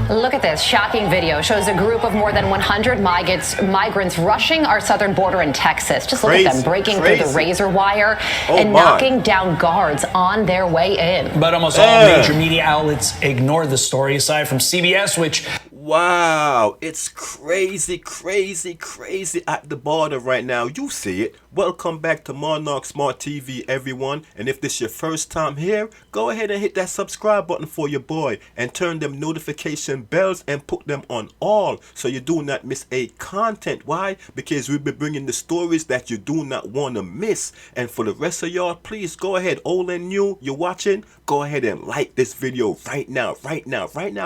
Look at this shocking video. Shows a group of more than 100 migrants rushing our southern border in Texas. Just look at them breaking through the razor wire and knocking down guards on their way in. But almost all major media outlets ignore the story, aside from CBS, which... Wow, it's crazy at the border right now. You see it. Welcome back to Monarch Smart TV, everyone. And if this is your first time here, go ahead and hit that subscribe button for your boy and turn them notification bells and put them on all so you do not miss a content. Why? Because we'll be bringing the stories that you do not want to miss. And for the rest of y'all, please go ahead, old and new, you're watching, go ahead and like this video right now.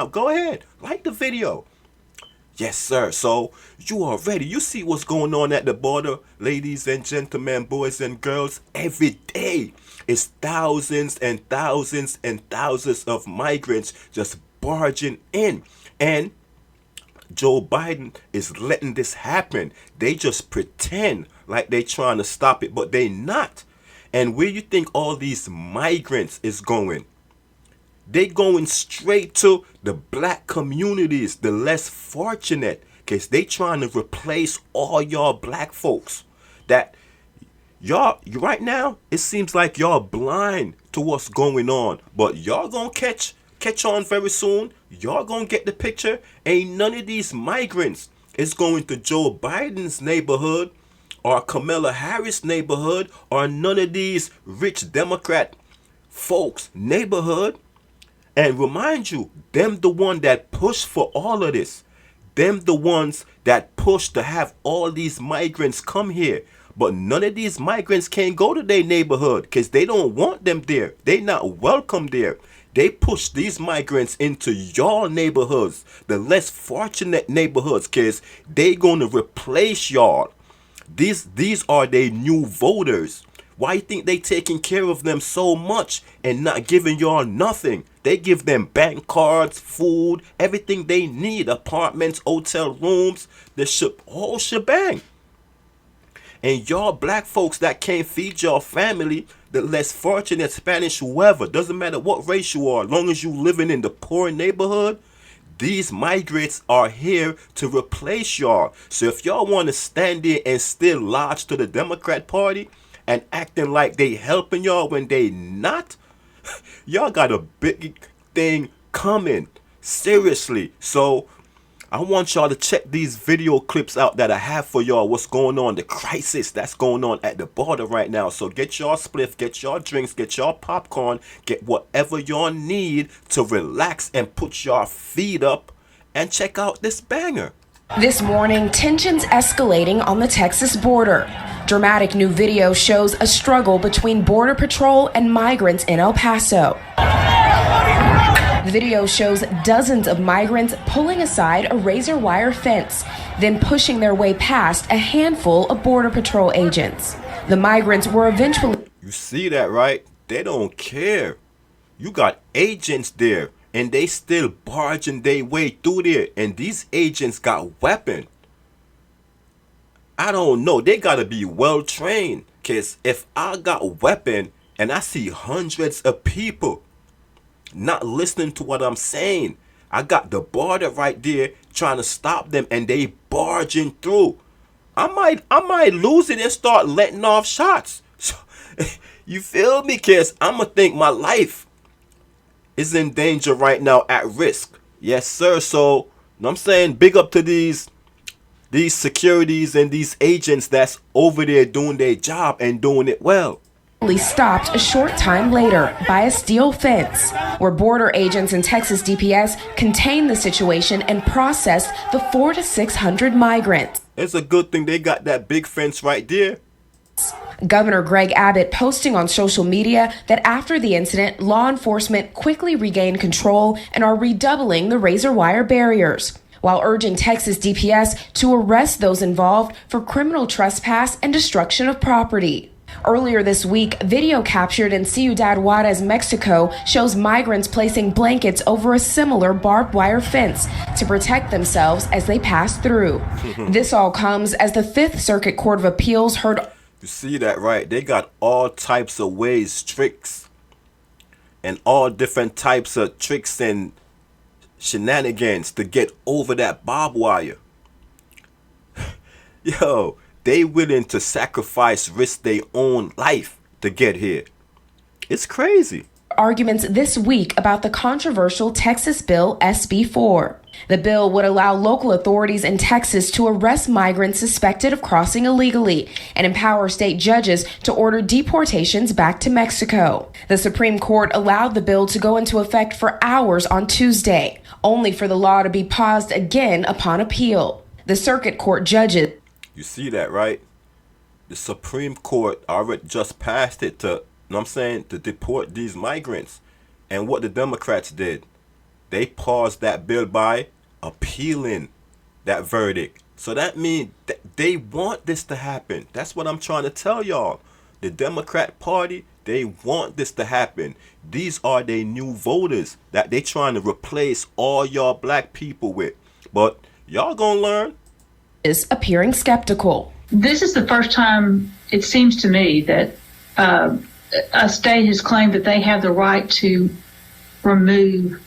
Go ahead, like the video. Yes, sir. So you are ready. You see what's going on at the border, ladies and gentlemen, boys and girls. Every day is thousands and thousands and thousands of migrants just barging in. And Joe Biden is letting this happen. They just pretend like they trying to stop it, but they not. And where you think all these migrants is going? They going straight to the black communities, the less fortunate, because they trying to replace all y'all black folks. That y'all, right now, it seems like y'all blind to what's going on. But y'all gonna catch on very soon. Y'all gonna get the picture. Ain't none of these migrants is going to Joe Biden's neighborhood or Kamala Harris' neighborhood or none of these rich Democrat folks' neighborhood. And remind you, them the one that push for all of this. Them the ones that push to have all these migrants come here. But none of these migrants can go to their neighborhood because they don't want them there. They not welcome there. They push these migrants into y'all neighborhoods, the less fortunate neighborhoods, because they going to replace y'all. These are their new voters. Why you think they taking care of them so much and not giving y'all nothing? They give them bank cards, food, everything they need, apartments, hotel rooms, the whole shebang. And y'all black folks that can't feed your family, the less fortunate Spanish, whoever, doesn't matter what race you are, as long as you living in the poor neighborhood, these migrants are here to replace y'all. So if y'all want to stand there and still lodge to the Democrat Party and acting like they helping y'all when they not, y'all got a big thing coming. Seriously. So I want y'all to check these video clips out that I have for y'all. What's going on, the crisis that's going on at the border right now. So get y'all spliff, get y'all drinks, get y'all popcorn, get whatever y'all need to relax and put y'all feet up and check out this banger. This morning, tensions escalating on the Texas border. Dramatic new video shows a struggle between Border Patrol and migrants in El Paso. The video shows dozens of migrants pulling aside a razor wire fence, then pushing their way past a handful of Border Patrol agents. The migrants were eventually... You see that, right? They don't care. You got agents there, and they still barging their way through there, and these agents got weapons. I don't know. They gotta be well trained. Cause if I got weapon and I see hundreds of people not listening to what I'm saying, I got the border right there trying to stop them and they barging through. I might lose it and start letting off shots. So, you feel me? Cause I'ma think my life is in danger right now, at risk. Yes, sir. So, you know what I'm saying? Big up to these securities and these agents that's over there doing their job and doing it well. Stopped a short time later by a steel fence, where border agents and Texas DPS contained the situation and processed the 400 to 600 migrants. It's a good thing they got that big fence right there. Governor Greg Abbott posting on social media that after the incident, law enforcement quickly regained control and are redoubling the razor wire barriers, while urging Texas DPS to arrest those involved for criminal trespass and destruction of property. Earlier this week, video captured in Ciudad Juarez, Mexico, shows migrants placing blankets over a similar barbed wire fence to protect themselves as they pass through. This all comes as the Fifth Circuit Court of Appeals heard... You see that, right? They got all types of ways, tricks, and all different types of tricks and shenanigans to get over that barbed wire. Yo, they willing to sacrifice, risk their own life to get here. It's crazy. Arguments this week about the controversial Texas bill SB 4. The bill would allow local authorities in Texas to arrest migrants suspected of crossing illegally and empower state judges to order deportations back to Mexico. The Supreme Court allowed the bill to go into effect for hours on Tuesday, only for the law to be paused again upon appeal. The circuit court judges. You see that, right? The Supreme Court already just passed it to, to deport these migrants. And what the Democrats did, they paused that bill by appealing that verdict. So that means that they want this to happen. That's what I'm trying to tell y'all. The Democrat Party, they want this to happen. These are their new voters that they trying to replace all y'all black people with. But y'all gonna learn. Is appearing skeptical. This is the first time it seems to me that a state has claimed that they have the right to remove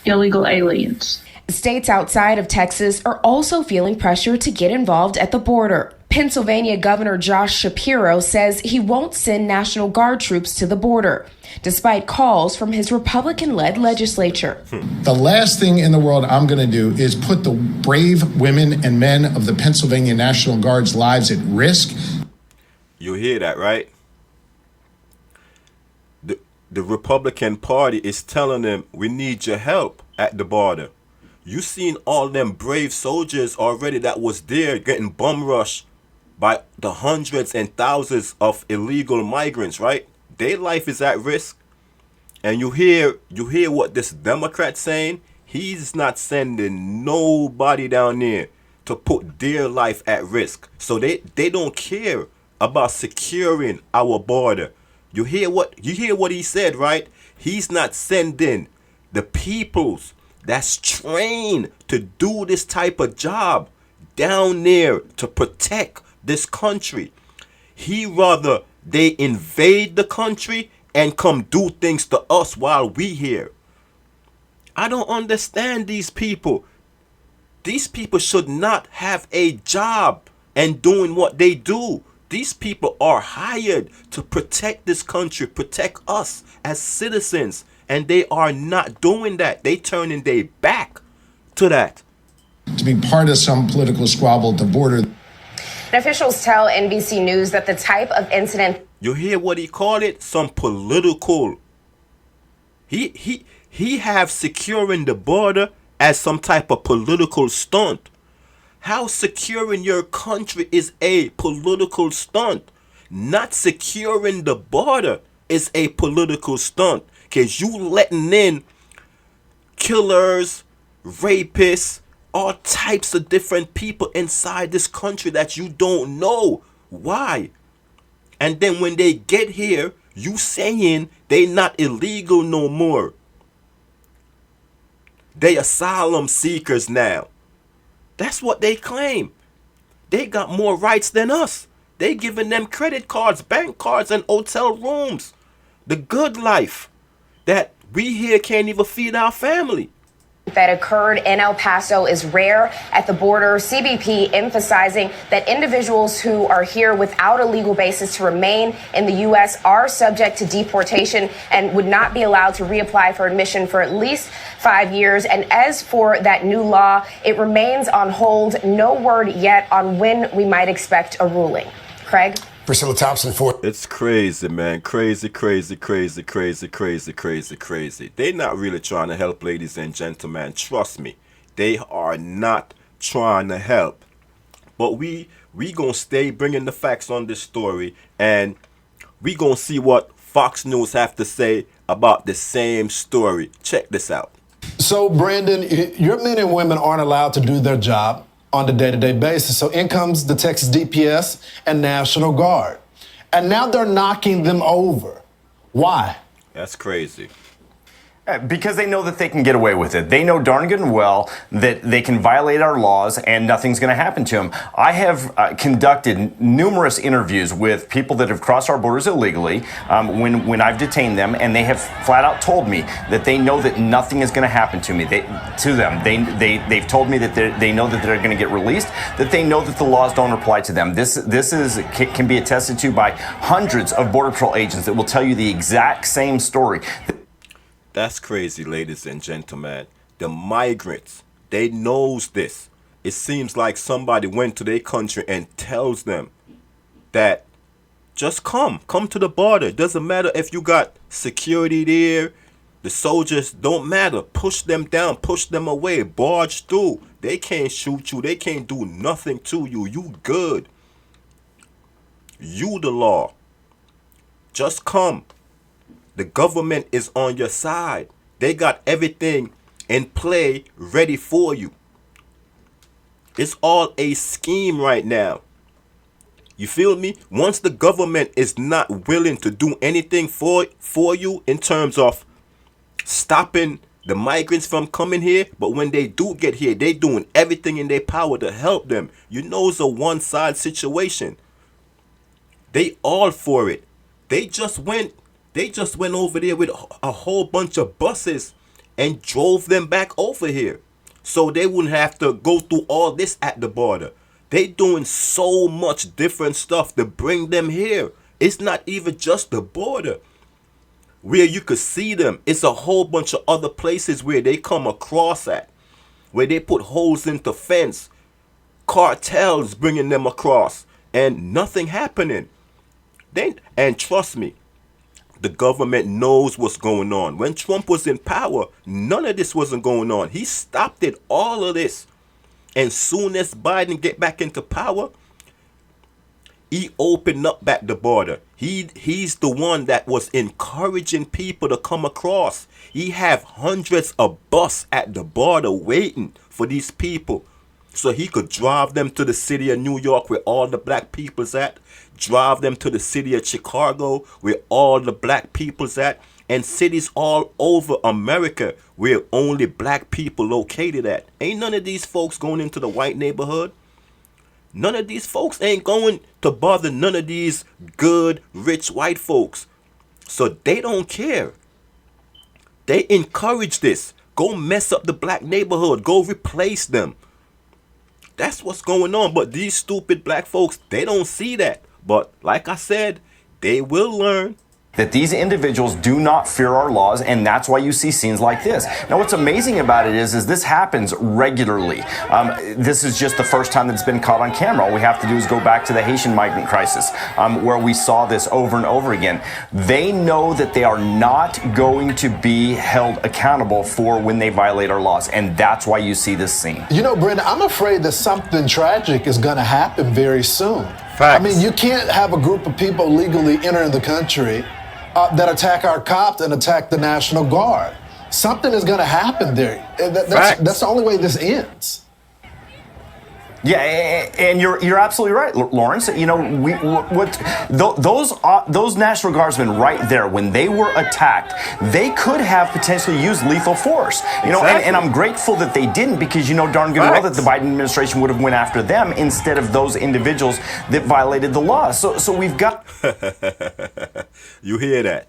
illegal aliens. States outside of Texas are also feeling pressure to get involved at the border. Pennsylvania Governor Josh Shapiro says he won't send National Guard troops to the border, despite calls from his Republican-led legislature. The last thing in the world I'm going to do is put the brave women and men of the Pennsylvania National Guard's lives at risk. You hear that, right? The Republican Party is telling them, we need your help at the border. You seen all them brave soldiers already that was there getting bum rushed by the hundreds and thousands of illegal migrants, right? Their life is at risk. And you hear what this Democrat's saying? He's not sending nobody down there to put their life at risk. So they don't care about securing our border. You hear what he said, right? He's not sending the peoples that's trained to do this type of job down there to protect this country. He rather they invade the country and come do things to us while we here. I don't understand these people. These people should not have a job and doing what they do. These people are hired to protect this country, protect us as citizens, and they are not doing that. They turning their back to that. To be part of some political squabble at the border. And officials tell NBC News that the type of incident. You hear what he called it? Some political. He have securing the border as some type of political stunt. How securing your country is a political stunt. Not securing the border is a political stunt. Because you letting in killers, rapists, all types of different people inside this country that you don't know why. And then when they get here, you saying they not illegal no more. They asylum seekers now. That's what they claim. They got more rights than us. They giving them credit cards, bank cards, and hotel rooms. The good life that we here can't even feed our family. That occurred in El Paso is rare at the border. CBP emphasizing that individuals who are here without a legal basis to remain in the U.S. are subject to deportation and would not be allowed to reapply for admission for at least 5 years. And as for that new law, it remains on hold. No word yet on when we might expect a ruling. Craig? Priscilla Thompson for. It's crazy, man. Crazy. They're not really trying to help, ladies and gentlemen. Trust me. They are not trying to help. But we gonna stay bringing the facts on this story, and we gonna see what Fox News have to say about the same story. Check this out. So, Brandon, your men and women aren't allowed to do their job on a day-to-day basis. So in comes the Texas DPS and National Guard. And now they're knocking them over. Why? That's crazy. Because they know that they can get away with it. They know darn good and well that they can violate our laws and nothing's going to happen to them. I have conducted numerous interviews with people that have crossed our borders illegally when I've detained them, and they have flat out told me that they know that nothing is going to happen to me. They've told me that they know that they're going to get released, that they know that the laws don't apply to them. This can be attested to by hundreds of Border Patrol agents that will tell you the exact same story. That's crazy, ladies and gentlemen. The migrants, they knows this. It seems like somebody went to their country and tells them that just come to the border. It doesn't matter if you got security there. The soldiers don't matter. Push them down, push them away, barge through. They can't shoot you. They can't do nothing to you. You good. You the law. Just come. The government is on your side. They got everything in play ready for you. It's all a scheme right now. You feel me? Once the government is not willing to do anything for you in terms of stopping the migrants from coming here, but when they do get here, they doing everything in their power to help them. You know it's a one-side situation. They all for it. They just went over there with a whole bunch of buses and drove them back over here. So they wouldn't have to go through all this at the border. They doing so much different stuff to bring them here. It's not even just the border where you could see them. It's a whole bunch of other places where they come across at, where they put holes into fence, cartels bringing them across, and nothing happening. And trust me, the government knows what's going on. When Trump was in power, none of this wasn't going on. He stopped it, all of this. And soon as Biden get back into power, he opened up back the border. He's the one that was encouraging people to come across. He have hundreds of buses at the border waiting for these people, so he could drive them to the city of New York where all the black people's at, drive them to the city of Chicago where all the black people's at, and cities all over America where only black people located at. Ain't none of these folks going into the white neighborhood. None of these folks ain't going to bother none of these good, rich white folks. So they don't care. They encourage this. Go mess up the black neighborhood. Go replace them. That's what's going on. But these stupid black folks, they don't see that. But like I said, they will learn. That these individuals do not fear our laws, and that's why you see scenes like this. Now, what's amazing about it is this happens regularly. This is just the first time that it's been caught on camera. All we have to do is go back to the Haitian migrant crisis, where we saw this over and over again. They know that they are not going to be held accountable for when they violate our laws, and that's why you see this scene. You know, Brenda, I'm afraid that something tragic is going to happen very soon. Facts. I mean, you can't have a group of people legally entering the country that attack our cops and attack the National Guard. Something is going to happen there. That's the only way this ends. Yeah, and you're absolutely right, Lawrence. You know, those National Guardsmen right there, when they were attacked, they could have potentially used lethal force. You know, and I'm grateful that they didn't, because you know darn good well that the Biden administration would have went after them instead of those individuals that violated the law. So we've got. You hear that?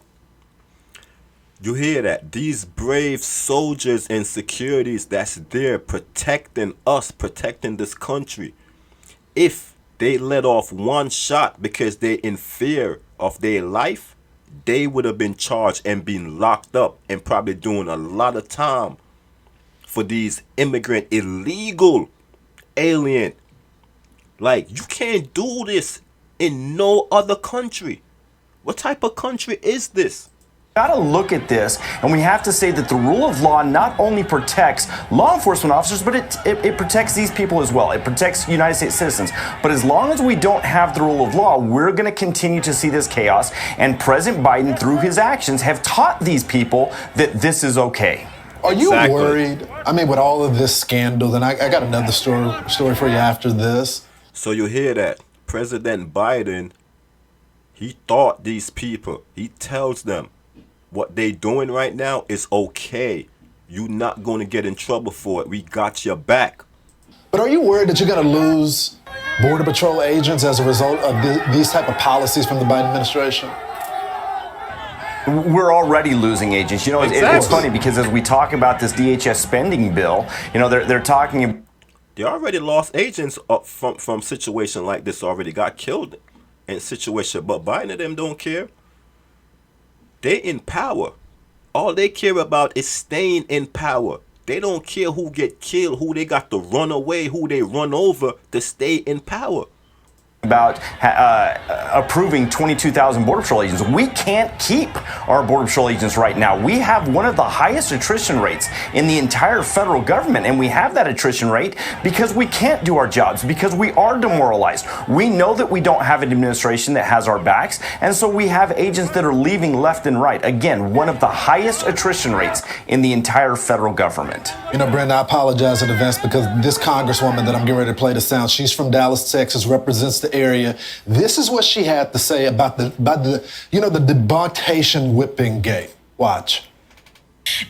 You hear that? These brave soldiers and securities that's there protecting us, protecting this country. If they let off one shot because they're in fear of their life, they would have been charged and been locked up and probably doing a lot of time for these immigrant illegal alien. Like, you can't do this in no other country. What type of country is this? Got to look at this, and we have to say that the rule of law not only protects law enforcement officers, but it protects these people as well. It protects United States citizens. But as long as we don't have the rule of law, we're going to continue to see this chaos. And President Biden, through his actions, have taught these people that this is okay. Are you worried? I mean, with all of this scandal, then I got another story for you after this. So you hear that President Biden, he taught these people. He tells them, What they doing right now is okay. You're not going to get in trouble for it. We got your back. But are you worried that you're going to lose Border Patrol agents as a result of these type of policies from the Biden administration? We're already losing agents. You know, exactly. It's funny because as we talk about this DHS spending bill, you know, they're talking. They already lost agents from situation like this. Already got killed in situation, but Biden and them don't care. They in power. All they care about is staying in power. They don't care who get killed, who they got to run away, who they run over to stay in power. About approving 22,000 Border Patrol agents. We can't keep our Border Patrol agents right now. We have one of the highest attrition rates in the entire federal government, and we have that attrition rate because we can't do our jobs, because we are demoralized. We know that we don't have an administration that has our backs, and so we have agents that are leaving left and right. Again, one of the highest attrition rates in the entire federal government. You know, Brandon, I apologize in advance because this congresswoman that I'm getting ready to play the sound, she's from Dallas, Texas, represents the area. This is what she had to say about the debunked Haitian whipping game. Watch.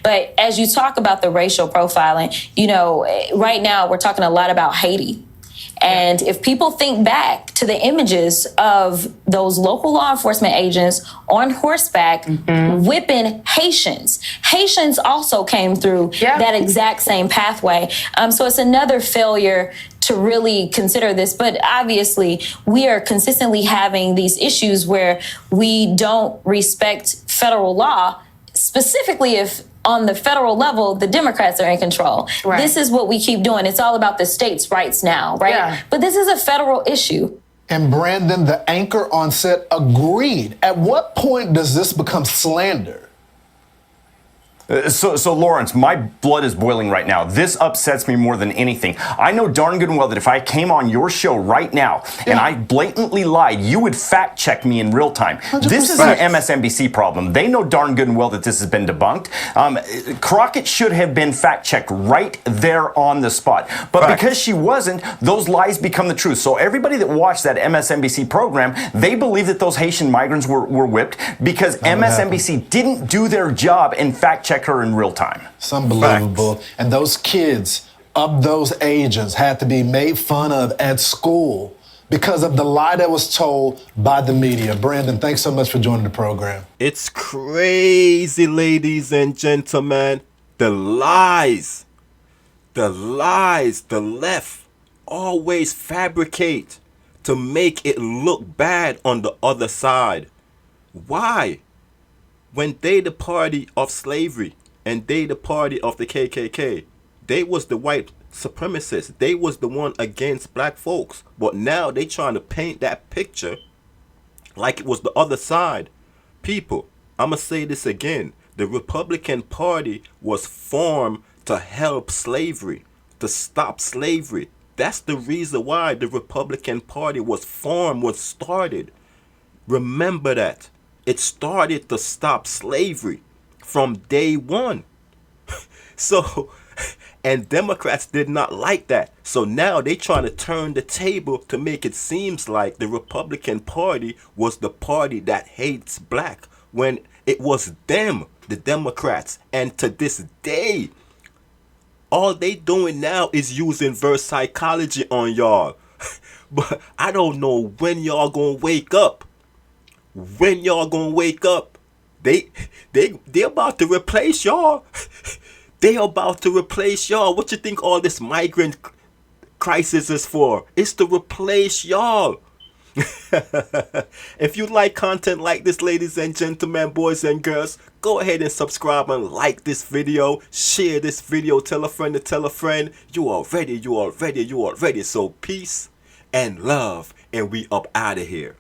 But as you talk about the racial profiling, you know, right now we're talking a lot about Haiti. And if people think back to the images of those local law enforcement agents on horseback whipping Haitians, Haitians also came through that exact same pathway. So it's another failure to really consider this. But obviously, we are consistently having these issues where we don't respect federal law, specifically if on the federal level, the Democrats are in control. Right. This is what we keep doing. It's all about the states' rights now, right? Yeah. But this is a federal issue. And Brandon, the anchor on set, agreed. At what point does this become slander? So Lawrence, my blood is boiling right now. This upsets me more than anything. I know darn good and well that if I came on your show right now and I blatantly lied, you would fact check me in real time. 100%. This is an MSNBC problem. They know darn good and well that this has been debunked. Crockett should have been fact checked right there on the spot. But because she wasn't, those lies become the truth. So everybody that watched that MSNBC program, they believe that those Haitian migrants were whipped because MSNBC didn't do their job and fact check her in real time. It's unbelievable. Facts. And those kids of those agents had to be made fun of at school because of the lie that was told by the media. Brandon, thanks so much for joining the program. It's crazy, ladies and gentlemen. The lies, the left always fabricate to make it look bad on the other side. Why? When they the party of slavery and they the party of the KKK, they was the white supremacists. They was the one against black folks. But now they trying to paint that picture like it was the other side. People, I'm going to say this again. The Republican Party was formed to help slavery, to stop slavery. That's the reason why the Republican Party was formed, was started. Remember that. It started to stop slavery from day one. So, and Democrats did not like that. So now they trying to turn the table to make it seems like the Republican Party was the party that hates black when it was them, the Democrats. And to this day, all they doing now is using reverse psychology on y'all. But I don't know when y'all gonna wake up. When y'all gonna wake up? They about to replace y'all. They about to replace y'all. What you think all this migrant crisis is for? It's to replace y'all. If you like content like this, ladies and gentlemen, boys and girls, go ahead and subscribe and like this video. Share this video. Tell a friend to tell a friend. You are ready. You are ready. You are ready. So peace and love. And we up out of here.